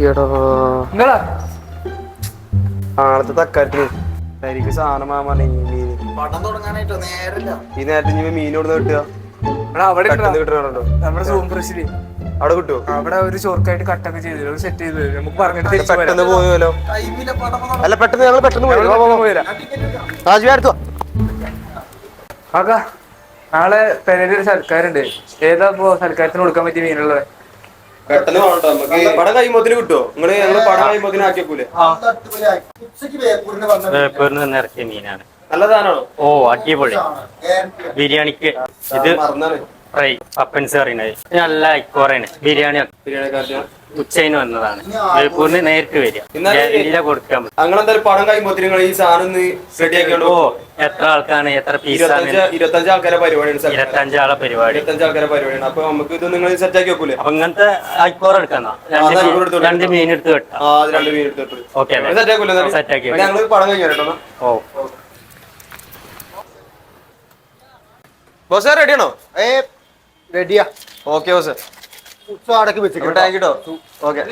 നിങ്ങളാ നാളത്തെ തക്കാലത്തിന് എനിക്ക് സാധനം വാങ്ങാൻ മീൻ പടം തുടങ്ങാനായിട്ടോ നേരില്ല. ഈ നേരത്തെ ഇനി മീൻ കൊടുന്ന് കിട്ടുക അവിടെ കിട്ടണോ നമ്മുടെ സൂം ഫ്രഷില് അവിടെ കിട്ടുമോ? അവിടെ ഒരു ഷോർക്കായിട്ട് കട്ടൊക്കെ ചെയ്തു സെറ്റ് ചെയ്ത് നമുക്ക് പറഞ്ഞിട്ട് പെട്ടെന്ന് പോയല്ലോ. ടൈമിലെ പടം അല്ല പെട്ടെന്ന് ഞങ്ങൾ പെട്ടെന്ന് പോയില്ല. രാജുവാ ആക്കാ നാളെ പെരേല് ഒരു സൽക്കാരുണ്ട്. ഏതാ ഇപ്പൊ സൽക്കാരത്തിന് കൊടുക്കാൻ പറ്റിയ മീനുള്ളത്? പെട്ടെന്ന് വേണട്ടോ നമുക്ക്. പടം കഴിയുമ്പോത്തിന് കിട്ടുമോ? നിങ്ങള് പടം കഴിയുമ്പോത്തിന് ആക്കിയേക്കൂലേ? ഉച്ചക്ക് ബേപ്പൂരിന് വന്ന ഇറക്കിയ മീനാണ്. നല്ല സാധനമാണോ? ഓ അടിപൊളി ബിരിയാണിക്ക്. ഇത് മറന്നാണ് ഫ്രൈ പപ്പൻസ് പറയുന്നത് നല്ല ഐക്കോറാണ്. ബിരിയാണി ഉച്ചയിന് വന്നതാണ്. ബേപ്പൂരിന് നേരിട്ട് വരിക കൊടുക്കാൻ. അങ്ങനെന്തായാലും പടം കഴിയുമ്പോത്തിന് നിങ്ങൾ ഈ സാധനം റെഡി ആക്കിയോളൂ. ഓ എത്ര ആൾക്കാണ്, എത്ര പീസാണ്? 25 ആൾക്കാരെ പരിപാടിയാണ്. 25 ആളെ പരിപാടി. 25 ആൾക്കാരെ പരിപാടിയാണ്. അപ്പൊ നമുക്ക് ഇത് നിങ്ങൾ സെറ്റ് ആക്കി വെക്കൂലേ? അപ്പൊ ഇങ്ങനത്തെ ഐക്കോറ എടുക്കാന്നാ? 2 മീൻ എടുത്ത് വെട്ടാം. 2 മീൻ എടുത്തിട്ട് ഓക്കെ സെറ്റ് ആക്കി. ഞങ്ങള് പടം കഴിഞ്ഞു കേട്ടോ. ഓ ബോസ് റെഡിയാണോ? റെഡിയാ. Okay boss. അടക്കി വെച്ചിട്ട് താങ്ക് യു. ഓക്കെ.